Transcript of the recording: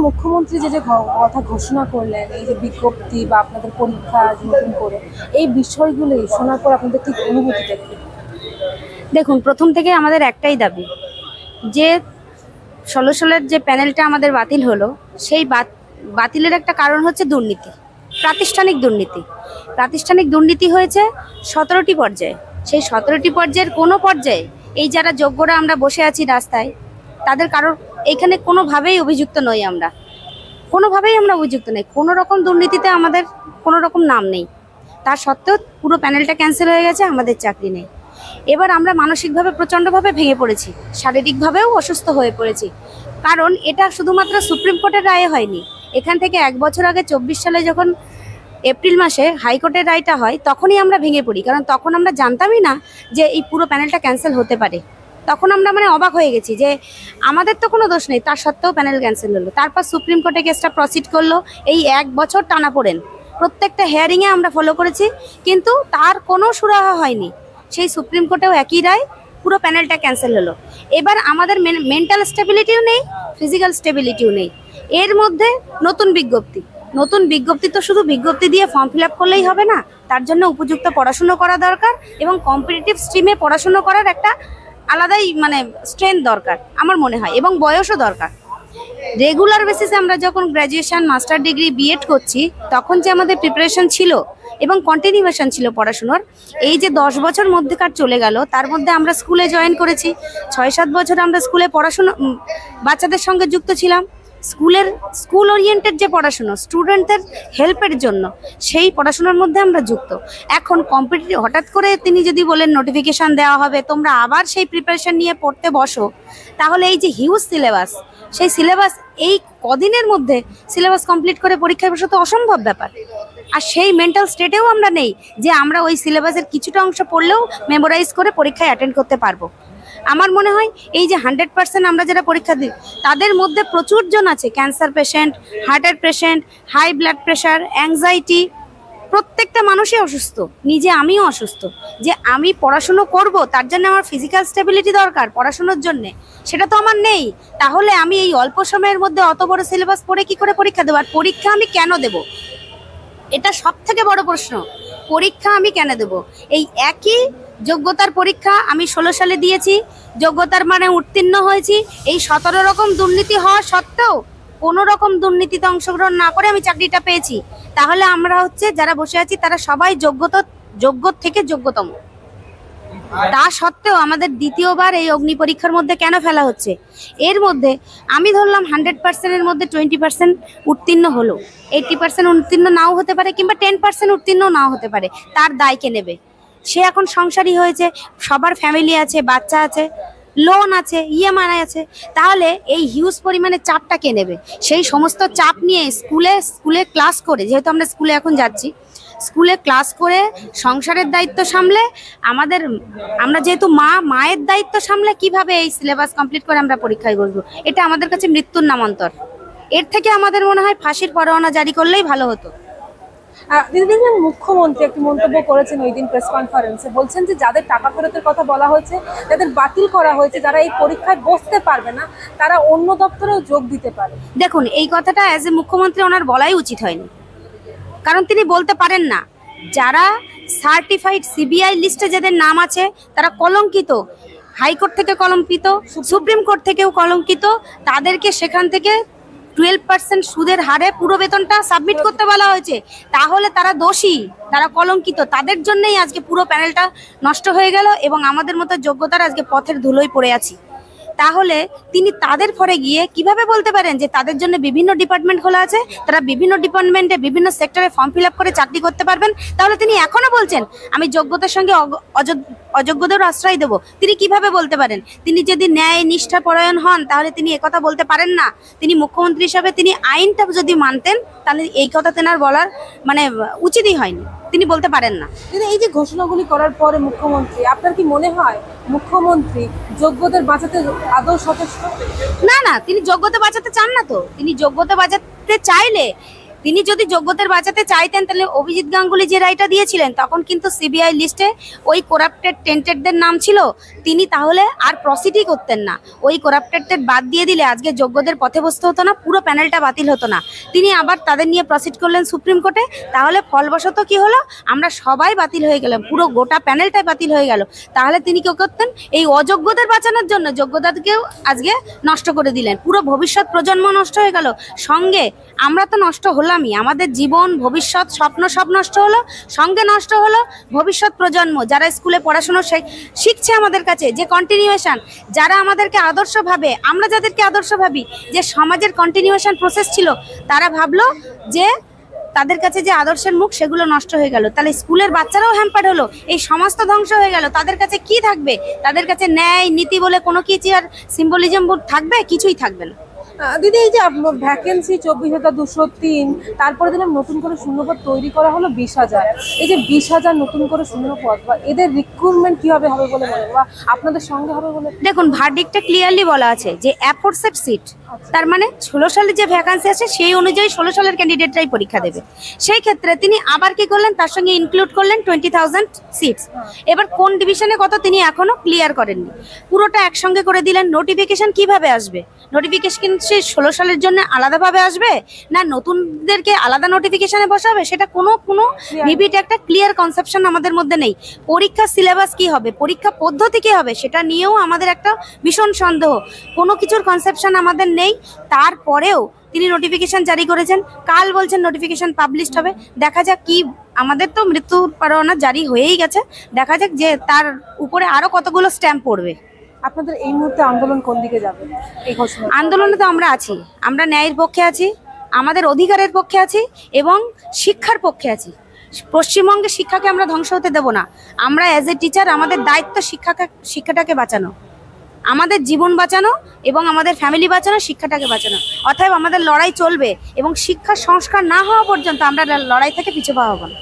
মুখ্যমন্ত্রী যে কথা ঘোষণা করলেন, এই যে বিজ্ঞপ্তি বা আপনাদের পরীক্ষা নতুন করে, এই বিষয়গুলি শোনার পর আপনাদের ঠিক অনুভূতিটা কি? দেখুন, প্রথম থেকে আমাদের একটাই দাবি যে 16 সালের যে প্যানেলটা আমাদের বাতিল হলো, সেই বাতিলের একটা কারণ হচ্ছে দুর্নীতি, প্রাতিষ্ঠানিক দুর্নীতি হয়েছে 17টি পর্যায়ে। সেই 17টি পর্যায়ের কোনো পর্যায়ে এই যারা যোগ্যরা আমরা বসে আছি রাস্তায়, তাদের কারোর এখানে কোনোভাবেই অভিযুক্ত নই, আমরা অভিযুক্ত নেই, কোনো রকম দুর্নীতিতে আমাদের কোনো রকম নাম নেই। তার সত্ত্বেও পুরো প্যানেলটা ক্যান্সেল হয়ে গেছে, আমাদের চাকরি নেই। এবার আমরা মানসিকভাবে প্রচণ্ডভাবে ভেঙে পড়েছি, শারীরিকভাবেও অসুস্থ হয়ে পড়েছি। কারণ এটা শুধুমাত্র সুপ্রিম কোর্টের রায়ে হয়নি। এখান থেকে 1 বছর আগে 24 সালে যখন এপ্রিল মাসে হাইকোর্টের রায়টা হয়, তখনই আমরা ভেঙে পড়ি। কারণ তখন আমরা জানতামই না যে এই পুরো প্যানেলটা ক্যান্সেল হতে পারে। তখন আমরা অবাক হয়ে গেছি যে আমাদের তো কোনো দোষ নেই, তার সত্ত্বেও প্যানেল ক্যান্সেল হলো। তারপর সুপ্রিম কোর্টে কেসটা প্রসিড করলো। এই 1 বছর টানাপোড়েন প্রত্যেকটা হেয়ারিংয়ে আমরা ফলো করেছি, কিন্তু তার কোনো সুরাহা হয়নি। সেই সুপ্রিম কোর্টেও একই রায়, পুরো প্যানেলটা ক্যান্সেল হলো। এবার আমাদের মেন্টাল স্টেবিলিটিও নেই, ফিজিক্যাল স্টেবিলিটিও নেই। এর মধ্যে নতুন বিজ্ঞপ্তি তো শুধু বিজ্ঞপ্তি দিয়ে ফর্ম ফিল আপ করলেই হবে না, তার জন্য উপযুক্ত পড়াশুনো করা দরকার এবং কম্পিটিটিভ স্ট্রিমে পড়াশুনো করার একটা আলাদাই স্ট্রেংথ দরকার আমার মনে হয়, এবং বয়সও দরকার। রেগুলার বেসিসে আমরা যখন গ্র্যাজুয়েশন, মাস্টার ডিগ্রি, বিএড করছি, তখন যে আমাদের প্রিপারেশন ছিল এবং কন্টিনিউয়েশন ছিল পড়াশুনোর, এই যে 10 বছর মধ্যেকার চলে গেল, তার মধ্যে আমরা স্কুলে জয়েন করেছি। 6-7 বছর আমরা স্কুলে পড়াশুনো বাচ্চাদের সঙ্গে যুক্ত ছিলাম। স্কুল ওরিয়েন্টেড যে পড়াশুনো, স্টুডেন্টদের হেল্পের জন্য, সেই পড়াশোনার মধ্যে আমরা যুক্ত। এখন কম্পিটিটিভ হঠাৎ করে তিনি যদি বলেন নোটিফিকেশান দেওয়া হবে, তোমরা আবার সেই প্রিপারেশন নিয়ে পড়তে বসো, তাহলে এই যে হিউজ সিলেবাস, সেই সিলেবাস এই কদিনের মধ্যে সিলেবাস কমপ্লিট করে পরীক্ষায় বসা তো অসম্ভব ব্যাপার। আর সেই মেন্টাল স্টেটেও আমরা নেই যে আমরা ওই সিলেবাসের কিছুটা অংশ পড়লেও মেমোরাইজ করে পরীক্ষায় অ্যাটেন্ড করতে পারবো। আমার মনে হয় এই যে 100% আমরা যারা পরীক্ষা দিই, তাদের মধ্যে প্রচুর জন আছে ক্যান্সার পেশেন্ট, হার্টের patient, high blood pressure, anxiety. প্রত্যেকটা মানুষই অসুস্থ, নিজে আমিও অসুস্থ। যে আমি পড়াশুনো করব, তার জন্য আমার ফিজিক্যাল স্টেবিলিটি দরকার পড়াশুনোর জন্যে, সেটা তো আমার নেই। তাহলে আমি এই অল্প সময়ের মধ্যে অত বড় সিলেবাস পড়ে কি করে পরীক্ষা দেবো? আর পরীক্ষা আমি কেন দেব? এটা সব থেকে বড় প্রশ্ন। পরীক্ষা আমি কেন দেব? এই একই যোগ্যতার পরীক্ষা আমি 16 সালে দিয়েছি, যোগ্যতার উত্তীর্ণ হয়েছি। এই 17 রকম দুর্নীতি হওয়া সত্ত্বেও কোনো রকম দুর্নীতিতে অংশগ্রহণ না করে আমি চাকরিটা পেয়েছি। তাহলে আমরা যারা বসে আছি, তারা সবাই যোগ্য থেকে যোগ্যতম। তা সত্ত্বেও আমাদের দ্বিতীয়বার এই অগ্নি পরীক্ষার মধ্যে কেন ফেলা হচ্ছে? এর মধ্যে আমি ধরলাম 100%-এর মধ্যে 20% উত্তীর্ণ হলো, 80% উত্তীর্ণ নাও হতে পারে, কিংবা 10% উত্তীর্ণ নাও হতে পারে। তার দায় কে নেবে? সে এখন সংসারী হয়েছে, সবার ফ্যামিলি আছে, বাচ্চা আছে, লোন আছে, ইএমআই আছে। তাহলে এই হিউজ পরিমাণে চাপটা কে নেবে? সেই সমস্ত চাপ নিয়ে স্কুলে ক্লাস করে, যেহেতু আমরা স্কুলে এখন যাচ্ছি, স্কুলে ক্লাস করে সংসারের দায়িত্ব সামলে, আমরা যেহেতু মায়ের দায়িত্ব সামলে কিভাবে এই সিলেবাস কমপ্লিট করে আমরা পরীক্ষায় বসবো? এটা আমাদের কাছে মৃত্যুর নামান্তর। এর থেকে আমাদের মনে হয় ফাঁসির পরোয়ানা জারি করলেই ভালো হতো। দিদি, দেখলাম মুখ্যমন্ত্রী একটি মন্তব্য করেছেন ওই দিন প্রেস কনফারেন্সে, বলছেন যে যাদের টাকা ফেরতের কথা বলা হয়েছে, যাদের বাতিল করা হয়েছে, যারা এই পরীক্ষায় বসতে পারবে না, তারা অন্য দপ্তরেও যোগ দিতে পারে। দেখুন, এই কথাটা অ্যাজ এ মুখ্যমন্ত্রী ওনার বলাই উচিত হয়নি, কারণ তিনি বলতে পারেন না যারা সার্টিফাইড সিবিআই লিস্টে যাদের নাম আছে তারা কলঙ্কিত, হাইকোর্ট থেকে কলঙ্কিত, সুপ্রিম কোর্ট থেকেও কলঙ্কিত, তাদেরকে সেখান থেকে 12% সুদের হারে পুরো বেতনটা সাবমিট করতে বলা হয়েছে। তাহলে তারা দোষী, তারা কলঙ্কিত, তাদের জন্যই আজকে পুরো প্যানেলটা নষ্ট হয়ে গেল এবং আমাদের মতো যোগ্যতার আজকে পথের ধুলোয় পড়ে আছি। তাহলে তিনি তাদের পরে গিয়ে কিভাবে বলতে পারেন যে তাদের জন্য বিভিন্ন ডিপার্টমেন্ট খোলা আছে, তারা বিভিন্ন ডিপার্টমেন্টে বিভিন্ন সেক্টরে ফর্ম ফিল আপ করে চাকরি করতে পারবেন? তাহলে তিনি এখনো বলছেন আমি যোগ্যতার সঙ্গে অযোগ্যদের আশ্রয় দেব। তিনি কিভাবে বলতে পারেন? তিনি যদি ন্যায় নিষ্ঠা পরায়ণ হন, তাহলে তিনি একথা বলতে পারেন না। তিনি মুখ্যমন্ত্রী হিসাবে তিনি আইনটা যদি মানতেন, তাহলে এই কথা তেনার বলার উচিতই হয়নি, তিনি বলতে পারেন না। এই যে ঘোষণাগুলি করার পরে মুখ্যমন্ত্রী, আপনার কি মনে হয় মুখ্যমন্ত্রী যোগ্যদের বাঁচাতে আদৌ সচেষ্ট? না, তিনি যোগ্যতা বাঁচাতে চান না। তো তিনি যোগ্যতা বাঁচাতে চাইলে তিনি যদি যোগ্যদের বাঁচাতে চাইতেন তাহলে অভিজিৎ গাঙ্গুলি যে রায়টা দিয়েছিলেন তখন কিন্তু সিবিআই লিস্টে ওই করাপ্টেড টেন্টেডদের নাম ছিল, তিনি তাহলে আর প্রসিডই করতেন না। ওই করাপ্টেডদের বাদ দিয়ে দিলে আজকে যোগ্যদের পথে বসতে হতো না, পুরো প্যানেলটা বাতিল হতো না। তিনি আবার তাদের নিয়ে প্রসিড করলেন সুপ্রিম কোর্টে, তাহলে ফলবশত কি হলো, আমরা সবাই বাতিল হয়ে গেলাম, পুরো গোটা প্যানেলটাই বাতিল হয়ে গেল। তাহলে তিনি কি করতেন, এই অযোগ্যদের বাঁচানোর জন্য যোগ্যতাকেও আজকে নষ্ট করে দিলেন, পুরো ভবিষ্যৎ প্রজন্ম নষ্ট হয়ে গেল। সঙ্গে আমরা তো নষ্ট হলামই, আমাদের জীবন, ভবিষ্যৎ, স্বপ্ন সব নষ্ট হলো, সঙ্গে নষ্ট হলো ভবিষ্যৎ প্রজন্ম, যারা স্কুলে পড়াশোনা শিখছে আমাদের কাছে, যে কন্টিনিউয়েশন, যারা আমাদেরকে আদর্শ ভাবে, আমরা যাদেরকে আদর্শ ভাবি, যে সমাজের কন্টিনিউয়েশন প্রসেস ছিল, তারা ভাবলো যে তাদের কাছে যে আদর্শের মুখ সেগুলো নষ্ট হয়ে গেল। তাহলে স্কুলের বাচ্চারাও হ্যাম্পার হলো, এই সমাজ তো ধ্বংস হয়ে গেল। তাদের কাছে কি থাকবে? তাদের কাছে ন্যায় নীতি বলে কোনো কিছু আর সিম্বলিজম থাকবে? কিছুই থাকবে না। দিদি, এই যে ভ্যাকেন্সি 24,203, তারপরে দিলাম নতুন করে শূন্যপদ তৈরি করা হলো 20,000। এই যে 20,000 নতুন করে শূন্যপদ, বা এদের রিক্রুটমেন্ট কিভাবে হবে বলে মনে হয়, বা আপনাদের সঙ্গে হবে বলে? দেখুন, ভার্ডিক্টে ক্লিয়ারলি বলা আছে যে অ্যাফোরসেড সিট, তার মানে 16 সালের যে ভ্যাকান্সি আছে সেই অনুযায়ী 16 সালের ক্যান্ডিডেটরাই পরীক্ষা দেবে। সেই ক্ষেত্রে তিনি আবার কি করলেন, তার সঙ্গে ইনক্লুড করলেন 20,000 সিটস। এবার কোন ডিভিশনে কত তিনি এখনো ক্লিয়ার করেননি, পুরোটা একসঙ্গে করে দিলেন। নোটিফিকেশন কিভাবে আসবে? নোটিফিকেশন সে 16 সালের জন্য আলাদাভাবে আসবে, না নতুনদেরকে আলাদা নোটিফিকেশনে বসাবে, সেটা কোনো ভিভিট একটা ক্লিয়ার কনসেপশন আমাদের মধ্যে নেই। পরীক্ষার সিলেবাস কি হবে, পরীক্ষা পদ্ধতি কি হবে, সেটা নিয়েও আমাদের একটা ভীষণ সন্দেহ। কোনো কিছুর কনসেপশন আমাদের নেই। তারপরেও তিনি নোটিফিকেশন জারি করেছেন, কাল বলছেন নোটিফিকেশন পাবলিশড হবে। দেখা যাক কি, আমাদের তো মৃত্যু পরোয়ানা জারি হয়েই গেছে, দেখা যাক যে তার উপরে আরো কতগুলো স্ট্যাম্প পড়বে। আপনাদের এই মুহূর্তে আন্দোলন কোন দিকে যাবে? এই ঘোষণা আন্দোলনে তো আমরা আছি, আমরা ন্যায়ের পক্ষে আছি, আমাদের অধিকারের পক্ষে আছি এবং শিক্ষার পক্ষে আছি। পশ্চিমবঙ্গের শিক্ষাকে আমরা ধ্বংস হতে দেব না। আমরা অ্যাজ এ টিচার আমাদের দায়িত্ব শিক্ষাটাকে বাঁচানো, আমাদের জীবন বাঁচানো এবং আমাদের ফ্যামিলি বাঁচানো, শিক্ষাটাকে বাঁচানো। অতএব আমাদের লড়াই চলবে এবং শিক্ষা সংস্কার না হওয়া পর্যন্ত আমরা লড়াই থেকে পিছু পা হব না।